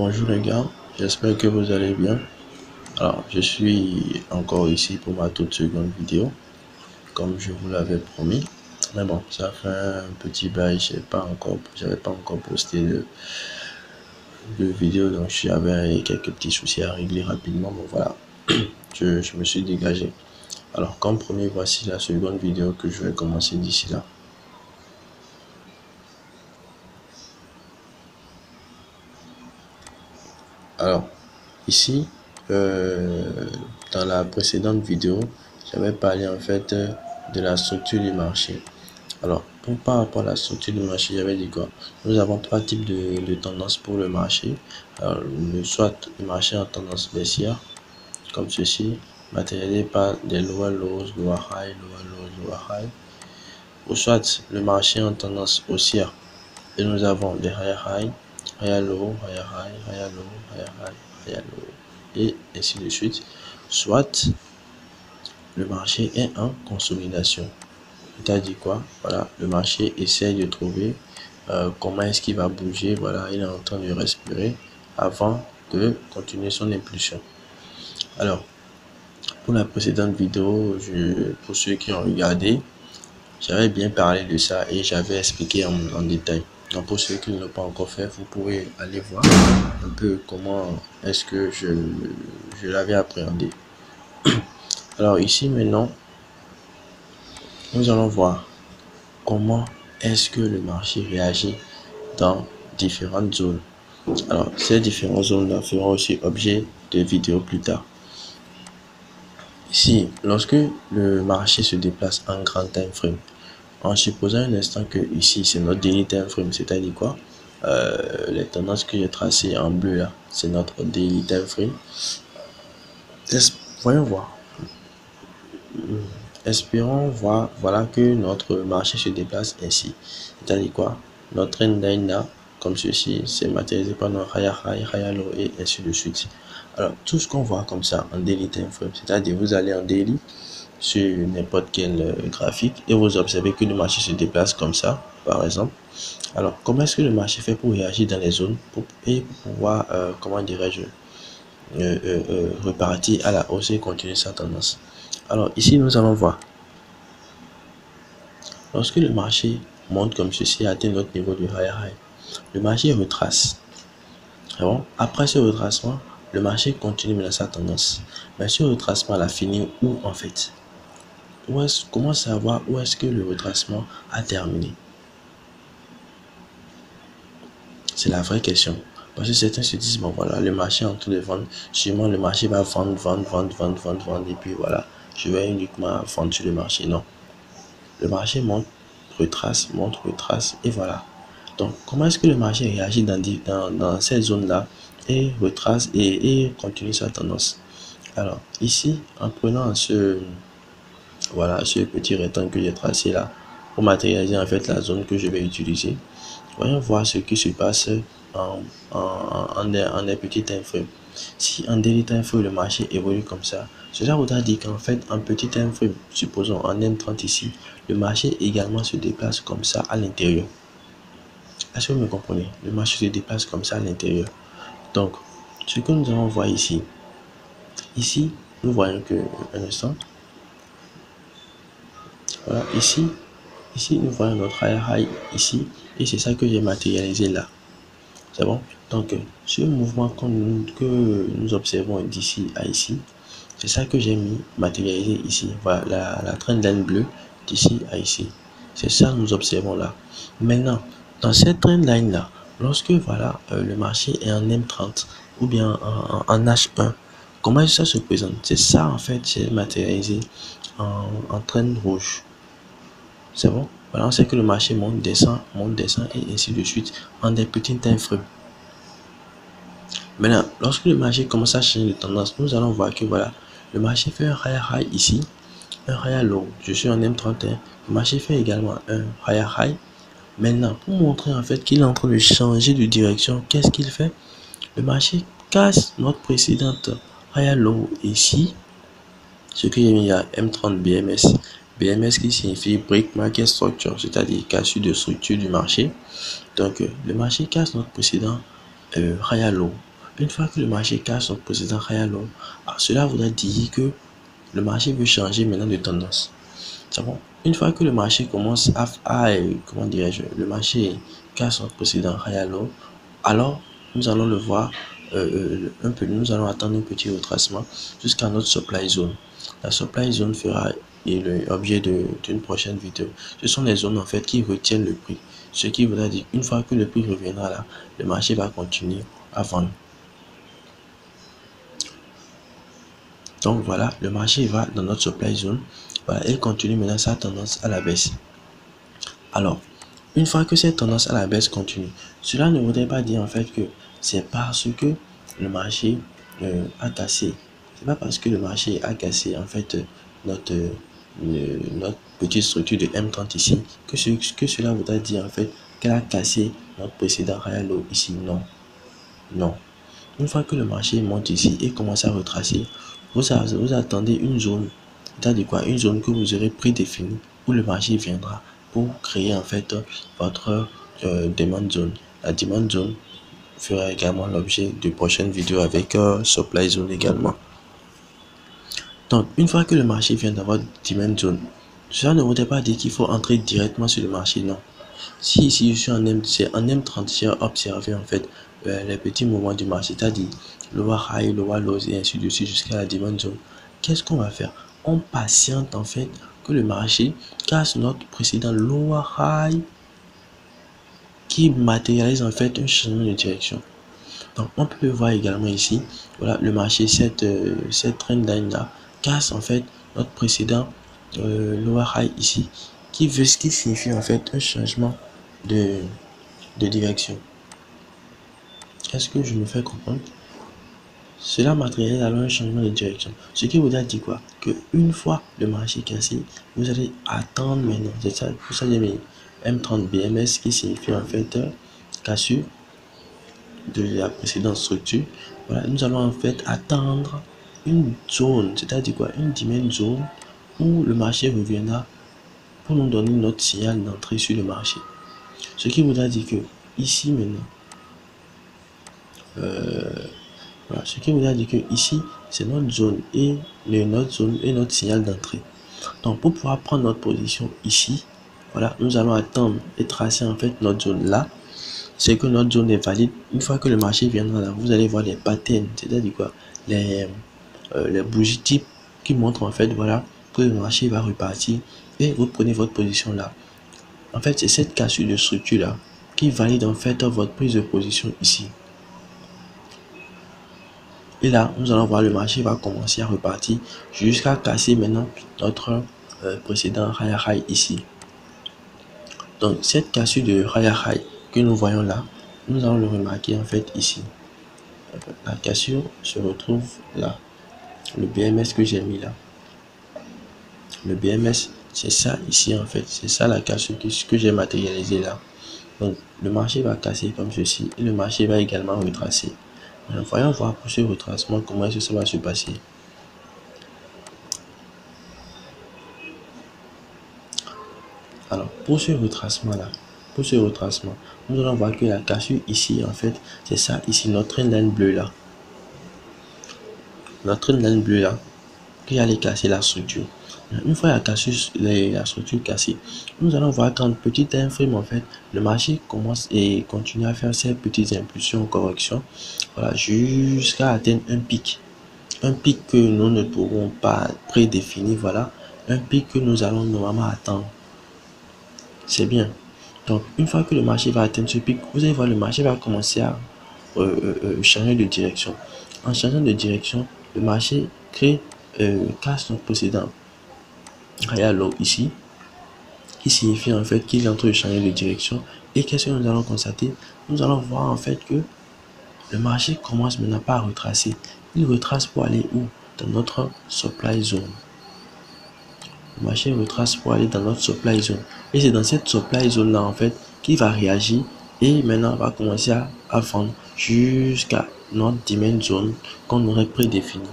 Bonjour les gars, j'espère que vous allez bien. Alors, je suis encore ici pour ma toute seconde vidéo, comme je vous l'avais promis. Mais bon, ça fait un petit bail, j'avais pas encore posté de vidéo, donc j'avais quelques petits soucis à régler rapidement. Bon voilà, je me suis dégagé. Alors, comme promis, voici la seconde vidéo que je vais commencer d'ici là. Alors, ici, dans la précédente vidéo, j'avais parlé en fait de la structure du marché. Alors, par rapport à la structure du marché, j'avais dit quoi? Nous avons trois types de tendances pour le marché. Alors, soit le marché en tendance baissière, comme ceci, matérialisé par des lower lows, lower high, lower lows, lower high. Ou soit le marché en tendance haussière. Et nous avons des higher high, higher low, higher high, higher low, higher high, higher low, et ainsi de suite. Soit le marché est en consolidation. C'est-à-dire quoi? Voilà, le marché essaie de trouver comment est-ce qu'il va bouger. Voilà, il est en train de respirer avant de continuer son impulsion. Alors, pour la précédente vidéo, pour ceux qui ont regardé, j'avais bien parlé de ça et j'avais expliqué en détail. Donc pour ceux qui ne l'ont pas encore fait, vous pouvez aller voir un peu comment est-ce que je l'avais appréhendé. Alors ici maintenant, nous allons voir comment est-ce que le marché réagit dans différentes zones. Alors ces différentes zones-là feront aussi objet de vidéos plus tard. Ici, lorsque le marché se déplace en grand time frame, en supposant un instant que ici c'est notre daily time frame, c'est-à-dire quoi? Les tendances que j'ai tracées en bleu là, c'est notre daily time frame. Voyons voir. Espérons voir, voilà, que notre marché se déplace ainsi. C'est-à-dire quoi? Notre trendline là, comme ceci, c'est matérialisé par nos higher high, higher low et ainsi de suite. Alors, tout ce qu'on voit comme ça en daily time frame, c'est-à-dire vous allez en daily sur n'importe quel graphique et vous observez que le marché se déplace comme ça, par exemple. Alors, comment est-ce que le marché fait pour réagir dans les zones et pour pouvoir, comment dirais-je, repartir à la hausse et continuer sa tendance? Alors, ici, nous allons voir. Lorsque le marché monte comme ceci, atteint notre niveau de high high, le marché retrace. Bon, après ce retracement, le marché continue dans sa tendance. Mais ce retracement a fini où en fait? Comment savoir où est-ce que le retracement a terminé? C'est la vraie question. Parce que certains se disent, bon voilà, le marché est en train de vendre. Sûrement le marché va vendre, et puis voilà, je vais uniquement vendre sur le marché. Non. Le marché monte, retrace, et voilà. Donc, comment est-ce que le marché réagit dans ces zones-là et retrace et continue sa tendance? Alors, ici, en prenant ce petit rectangle que j'ai tracé là, pour matérialiser en fait la zone que je vais utiliser, voyons voir ce qui se passe en des petits time frame. Si en daily time frame le marché évolue comme ça, cela voudra dire qu'en fait en petit time frame, supposons en M30 ici, le marché également se déplace comme ça à l'intérieur. Est-ce que vous me comprenez? Le marché se déplace comme ça à l'intérieur. Donc, ce que nous allons voir ici, nous voyons que, un instant, voilà, ici, nous voyons notre high ici, et c'est ça que j'ai matérialisé là. C'est bon? Donc, ce mouvement que nous observons d'ici à ici, c'est ça que j'ai mis matérialisé ici. Voilà, la trendline bleue d'ici à ici. C'est ça que nous observons là. Maintenant, dans cette trendline là, lorsque voilà, le marché est en M30 ou bien en H1, comment ça se présente? C'est ça en fait, c'est matérialisé en trend rouge. C'est bon? Voilà, on sait que le marché monte, descend et ainsi de suite en des petits time frames. Maintenant, lorsque le marché commence à changer de tendance, nous allons voir que voilà, le marché fait un higher high ici, un higher low. Je suis en M31. Le marché fait également un higher high. Maintenant, pour montrer en fait qu'il est en train de changer de direction, qu'est-ce qu'il fait? Le marché casse notre précédente higher low ici, ce que j'ai mis à M30 BMS. BMS qui signifie Break Market Structure, c'est-à-dire cassure de structure du marché. Donc, le marché casse notre précédent higher low une fois que le marché casse son précédent higher low, cela voudrait dire que le marché veut changer maintenant de tendance. C'est bon. Une fois que le marché commence comment dirais-je, le marché casse son précédent higher low, alors nous allons le voir nous allons attendre un petit retracement jusqu'à notre supply zone. La supply zone fera l'objet d'une prochaine vidéo. Ce sont les zones en fait qui retiennent le prix. Ce qui voudra dire une fois que le prix reviendra là, le marché va continuer à vendre. Donc voilà, le marché va dans notre supply zone. Voilà, il continue maintenant sa tendance à la baisse. Alors, une fois que cette tendance à la baisse continue, cela ne voudrait pas dire en fait que c'est parce que le marché a cassé. C'est pas parce que le marché a cassé en fait notre petite structure de M30 ici que cela voudrait dire en fait qu'elle a cassé notre précédent high low ici. Non, non. Une fois que le marché monte ici et commence à retracer, vous attendez une zone, c'est-à-dire quoi? Une zone que vous aurez prédéfinie où le marché viendra pour créer en fait votre demand zone. La demand zone fera également l'objet de prochaines vidéos avec supply zone également. Donc, une fois que le marché vient d'avoir demand zone, cela ne voudrait pas dire qu'il faut entrer directement sur le marché, non. Si ici je suis en M30, j'ai observé en fait les petits mouvements du marché, c'est-à-dire lower high, lower lows et ainsi de suite jusqu'à la demand zone. Qu'est-ce qu'on va faire? On patiente en fait que le marché casse notre précédent lower high qui matérialise en fait un changement de direction. Donc on peut le voir également ici. Voilà, le marché, cette trend line là casse en fait notre précédent lower high ici, qui signifie en fait un changement de direction. Est-ce que je me fais comprendre? Cela matérialise alors un changement de direction. Ce qui voudrait dire quoi? Que une fois le marché cassé, vous allez attendre maintenant. C'est ça, pour ça j'ai mis M30 BMS qui signifie en fait cassure de la précédente structure. Voilà, nous allons en fait attendre une zone, c'est-à-dire quoi? Une demand zone où le marché reviendra pour nous donner notre signal d'entrée sur le marché. Ce qui voudra dire que ici maintenant, voilà, ce qui voudra dire que ici c'est notre zone et notre signal d'entrée. Donc pour pouvoir prendre notre position ici, voilà, nous allons attendre et tracer en fait notre zone là. C'est que notre zone est valide. Une fois que le marché viendra là, vous allez voir les patterns, c'est-à-dire quoi, les bougies type qui montrent en fait voilà que le marché va repartir et vous prenez votre position là. En fait, c'est cette cassure de structure là qui valide en fait votre prise de position ici. Et là, nous allons voir le marché va commencer à repartir jusqu'à casser maintenant notre précédent higher high ici. Donc, cette cassure de higher high que nous voyons là, nous allons le remarquer en fait ici. La cassure se retrouve là. Le BMS que j'ai mis là. Le BMS, c'est ça ici en fait. C'est ça la cassure que j'ai matérialisé là. Donc, le marché va casser comme ceci et le marché va également retracer. Voyons voir pour ce retracement comment est-ce que ça va se passer. Alors pour ce retracement là, nous allons voir que la cassure ici en fait, c'est ça ici, notre trendline bleu là. Notre trendline bleu là, qui allait casser la structure. Une fois la structure cassée, nous allons voir qu'en petit time frame en fait, le marché commence et continue à faire ses petites impulsions, corrections, voilà, jusqu'à atteindre un pic que nous ne pourrons pas prédéfinir, voilà, un pic que nous allons normalement attendre. C'est bien. Donc une fois que le marché va atteindre ce pic, vous allez voir le marché va commencer à changer de direction. En changeant de direction, le marché casse son précédent higher low ici, qui signifie en fait qu'il est en train de changer de direction. Et qu'est-ce que nous allons constater? Nous allons voir en fait que le marché commence maintenant par retracer. Il retrace pour aller où? Dans notre supply zone. Le marché retrace pour aller dans notre supply zone. Et c'est dans cette supply zone là en fait qu'il va réagir et maintenant va commencer à vendre jusqu'à notre demand zone qu'on aurait prédéfini.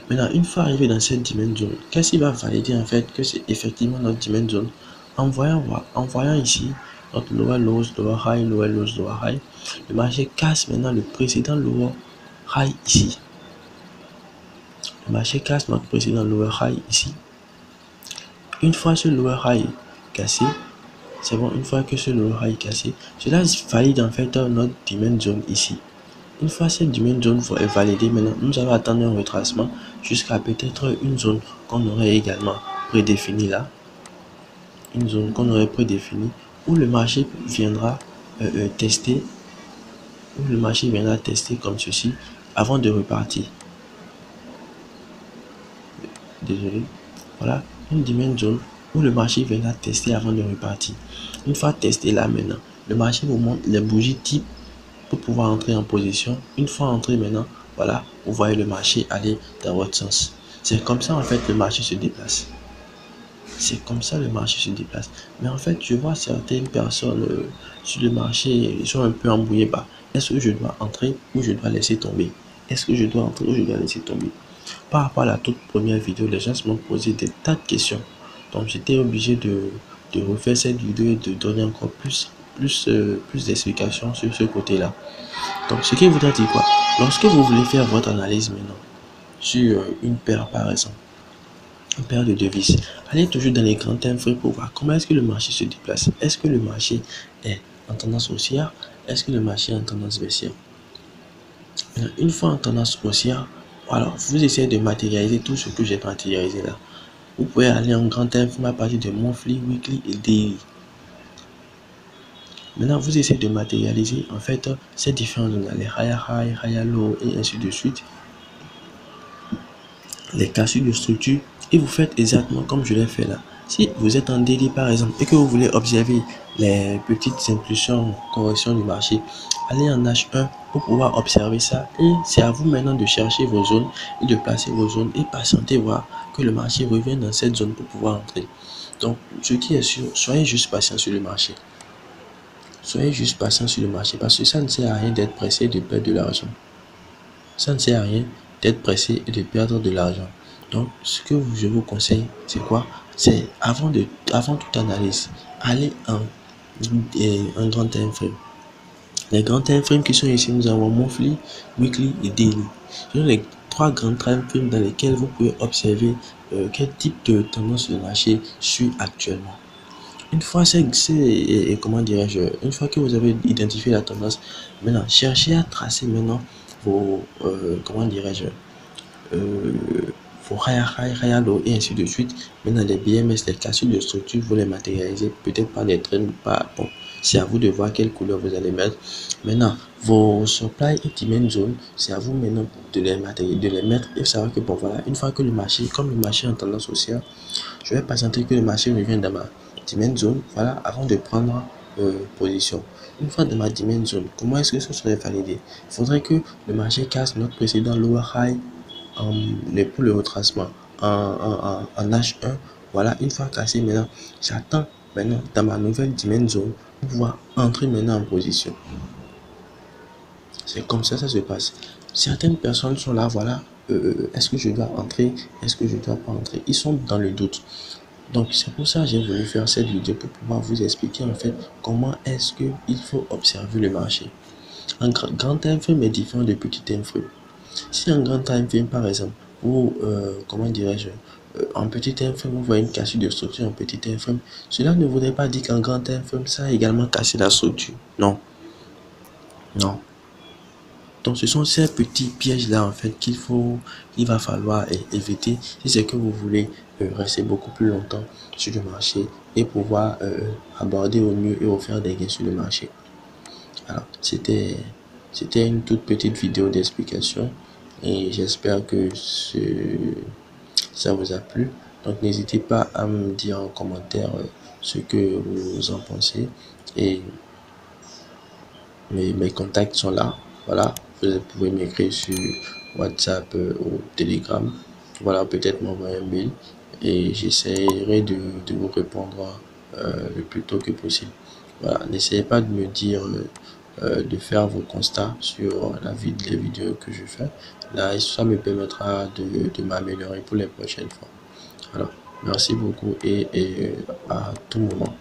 Maintenant, une fois arrivé dans cette demand zone, qu'est-ce qui va valider en fait que c'est effectivement notre demand zone? En voyant ici notre lower lows, lower high, lower lows, lower high, le marché casse maintenant le précédent lower high ici. Le marché casse notre précédent lower high ici. Une fois ce lower high cassé, c'est bon, une fois que ce lower high est cassé, cela valide en fait notre demand zone ici. Une fois cette demand zone est validée, maintenant nous allons attendre un retracement jusqu'à peut-être une zone qu'on aurait également prédéfinie là. Une zone qu'on aurait prédéfinie où le marché viendra tester, comme ceci avant de repartir. Désolé. Voilà une demand zone où le marché viendra tester avant de repartir. Une fois testé là maintenant, le marché vous montre les bougies type pour pouvoir entrer en position. Une fois entré maintenant, voilà, vous voyez le marché aller dans votre sens. C'est comme ça en fait le marché se déplace. C'est comme ça le marché se déplace. Mais en fait, je vois certaines personnes sur le marché, ils sont un peu embrouillés par est-ce que je dois entrer ou je dois laisser tomber? Est-ce que je dois entrer ou je dois laisser tomber? Par rapport à la toute première vidéo, les gens m'ont posé des tas de questions. Donc j'étais obligé de refaire cette vidéo et de donner encore plus d'explications sur ce côté-là. Donc ce qui voudrait dire quoi? Lorsque vous voulez faire votre analyse maintenant sur une paire par exemple, une paire de devises, allez toujours dans les grands time frames pour voir comment est-ce que le marché se déplace. Est-ce que le marché est en tendance haussière? Est-ce que le marché est en tendance baissière? Une fois en tendance haussière, alors vous essayez de matérialiser tout ce que j'ai matérialisé là. Vous pouvez aller en grand time frame à partir de monthly, weekly et daily. Maintenant, vous essayez de matérialiser en fait ces différents zones, les higher high, higher low et ainsi de suite, les cassures de structure, et vous faites exactement comme je l'ai fait là. Si vous êtes en daily par exemple et que vous voulez observer les petites impulsions, corrections du marché, allez en H1 pour pouvoir observer ça, et c'est à vous maintenant de chercher vos zones et de placer vos zones et patienter voir que le marché revienne dans cette zone pour pouvoir entrer. Donc, ce qui est sûr, soyez juste patient sur le marché. Soyez juste patient sur le marché parce que ça ne sert à rien d'être pressé et de perdre de l'argent. Ça ne sert à rien d'être pressé et de perdre de l'argent. Donc, ce que je vous conseille, c'est quoi? C'est avant toute analyse, allez en grand time frame. Les grands time frames qui sont ici, nous avons monthly, weekly et daily. Ce sont les trois grands time frames dans lesquels vous pouvez observer quel type de tendance le marché suit actuellement. Une fois comment dirais-je, une fois que vous avez identifié la tendance, maintenant cherchez à tracer maintenant vos comment dirais-je, vos high high, high low et ainsi de suite. Maintenant les BMS, les cassures de structure, vous les matérialisez peut-être par des traînes, pas bon. C'est à vous de voir quelle couleur vous allez mettre. Maintenant, vos supply et demand zone, c'est à vous maintenant de les mettre et savoir que bon voilà, une fois que le marché, comme le marché est en tendance haussière, je vais patienter que le marché revienne dans ma demand zone, voilà, avant de prendre position. Une fois dans ma demand zone, comment est-ce que ça serait validé? Il faudrait que le marché casse notre précédent lower high pour le retracement en H1. Voilà, une fois cassé, maintenant, j'attends maintenant dans ma nouvelle demand zone pour pouvoir entrer maintenant en position. C'est comme ça se passe. Certaines personnes sont là, voilà, est-ce que je dois entrer? Est-ce que je dois pas entrer? Ils sont dans le doute. Donc c'est pour ça que j'ai voulu faire cette vidéo pour pouvoir vous expliquer en fait comment est-ce qu'il faut observer le marché. Un grand time frame est différent de petit time frame. Si un grand time frame par exemple, ou comment dirais-je, en petit time frame vous voyez une cassure de structure en petit time frame, cela ne voudrait pas dire qu'en grand time frame ça a également cassé la structure. Non. Non. Donc ce sont ces petits pièges là en fait qu'il va falloir éviter si c'est que vous voulez rester beaucoup plus longtemps sur le marché et pouvoir aborder au mieux et offrir des gains sur le marché. Alors c'était une toute petite vidéo d'explication et j'espère que ça vous a plu. Donc n'hésitez pas à me dire en commentaire ce que vous en pensez, et mes contacts sont là. Voilà, vous pouvez m'écrire sur WhatsApp ou Telegram. Voilà, peut-être m'envoyer un mail et j'essaierai de vous répondre le plus tôt que possible. Voilà, n'essayez pas de me dire de faire vos constats sur les vidéos que je fais. Là, ça me permettra de m'améliorer pour les prochaines fois. Alors, merci beaucoup et à tout moment.